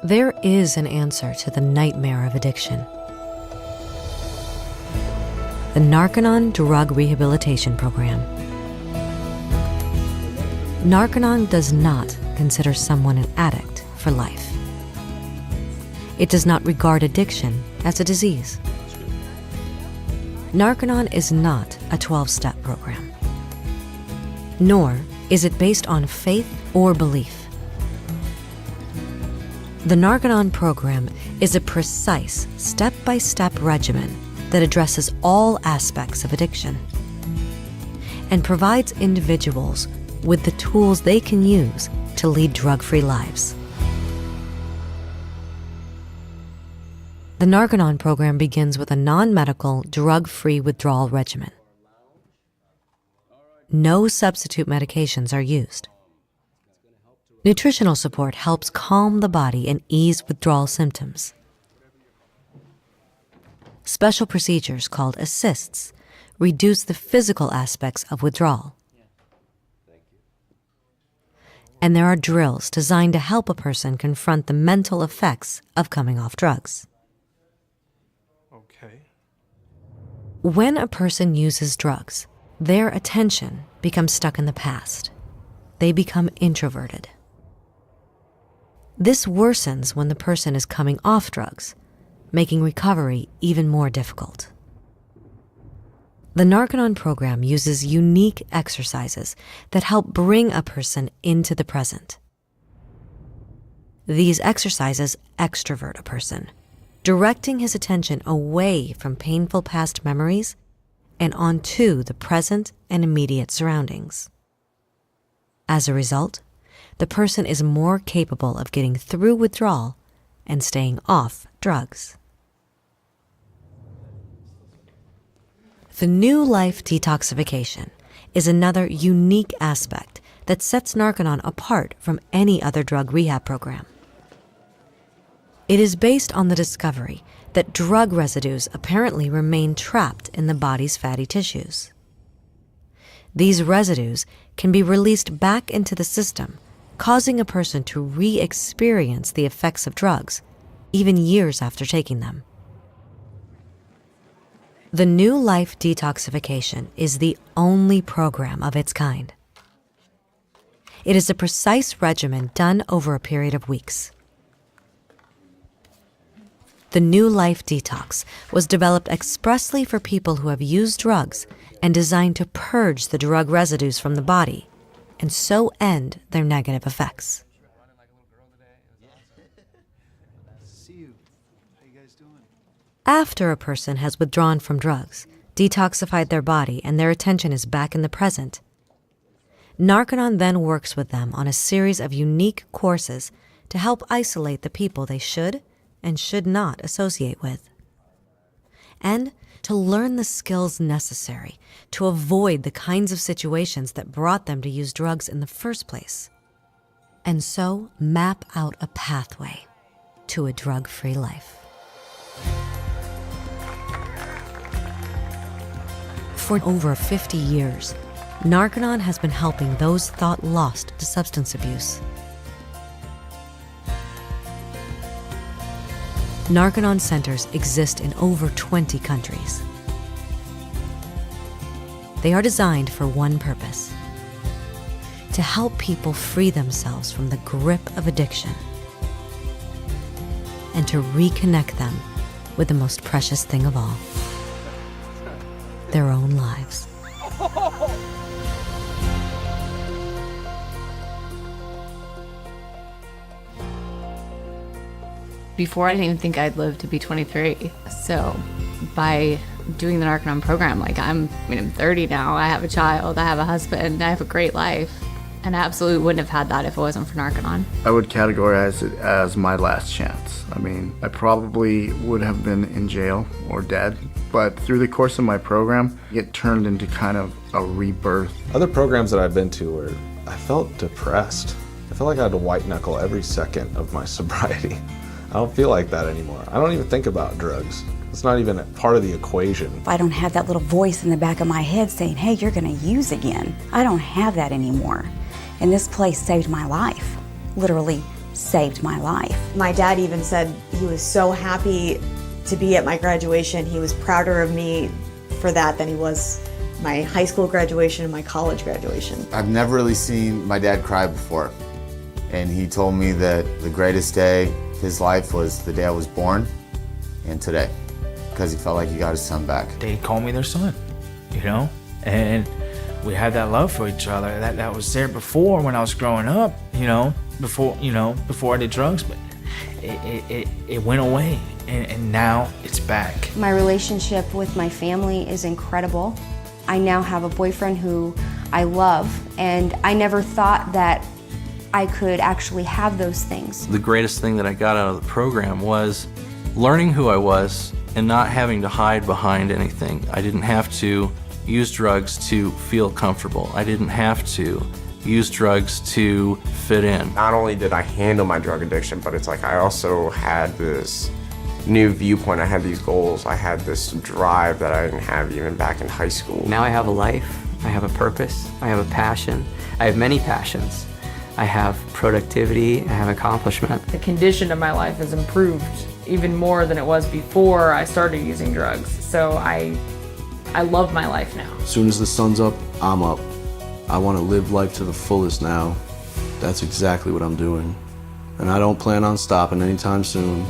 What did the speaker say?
There is an answer to the nightmare of addiction. The Narconon Drug Rehabilitation Program. Narconon does not consider someone an addict for life. It does not regard addiction as a disease. Narconon is not a 12-step program, nor is it based on faith or belief. The Narconon program is a precise, step-by-step regimen that addresses all aspects of addiction and provides individuals with the tools they can use to lead drug-free lives. The Narconon program begins with a non-medical, drug-free withdrawal regimen. No substitute medications are used. Nutritional support helps calm the body and ease withdrawal symptoms. Special procedures called assists reduce the physical aspects of withdrawal. And there are drills designed to help a person confront the mental effects of coming off drugs. Okay. When a person uses drugs, their attention becomes stuck in the past. They become introverted. This worsens when the person is coming off drugs, making recovery even more difficult. The Narconon program uses unique exercises that help bring a person into the present. These exercises extrovert a person, directing his attention away from painful past memories and onto the present and immediate surroundings. As a result, the person is more capable of getting through withdrawal and staying off drugs. The New Life Detoxification is another unique aspect that sets Narconon apart from any other drug rehab program. It is based on the discovery that drug residues apparently remain trapped in the body's fatty tissues. These residues can be released back into the system, causing a person to re-experience the effects of drugs, even years after taking them. The New Life Detoxification is the only program of its kind. It is a precise regimen done over a period of weeks. The New Life Detox was developed expressly for people who have used drugs and designed to purge the drug residues from the body and so end their negative effects. After a person has withdrawn from drugs, detoxified their body, and their attention is back in the present, Narconon then works with them on a series of unique courses to help isolate the people they should and should not associate with, and to learn the skills necessary to avoid the kinds of situations that brought them to use drugs in the first place, and so map out a pathway to a drug-free life. For over 50 years, Narconon has been helping those thought lost to substance abuse. Narconon centers exist in over 20 countries. They are designed for one purpose: to help people free themselves from the grip of addiction and to reconnect them with the most precious thing of all, their own lives. Before, I didn't even think I'd live to be 23. So by doing the Narconon program, I'm 30 now, I have a child, I have a husband, I have a great life. And I absolutely wouldn't have had that if it wasn't for Narconon. I would categorize it as my last chance. I probably would have been in jail or dead, but through the course of my program, it turned into kind of a rebirth. Other programs that I've been to where I felt depressed. I felt like I had to white knuckle every second of my sobriety. I don't feel like that anymore. I don't even think about drugs. It's not even a part of the equation. I don't have that little voice in the back of my head saying, hey, you're gonna use again. I don't have that anymore. And this place saved my life. Literally saved my life. My dad even said he was so happy to be at my graduation. He was prouder of me for that than he was my high school graduation and my college graduation. I've never really seen my dad cry before. And he told me that the greatest day of his life was the day I was born and today, because he felt like he got his son back. They called me their son, you know? And we had that love for each other. That was there before when I was growing up, before I did drugs, but it went away and now it's back. My relationship with my family is incredible. I now have a boyfriend who I love, and I never thought that I could actually have those things. The greatest thing that I got out of the program was learning who I was and not having to hide behind anything. I didn't have to use drugs to feel comfortable. I didn't have to use drugs to fit in. Not only did I handle my drug addiction, but it's like I also had this new viewpoint. I had these goals. I had this drive that I didn't have even back in high school. Now I have a life, I have a purpose, I have a passion. I have many passions. I have productivity, I have accomplishment. The condition of my life has improved even more than it was before I started using drugs. So I love my life now. As soon as the sun's up, I'm up. I want to live life to the fullest now. That's exactly what I'm doing. And I don't plan on stopping anytime soon.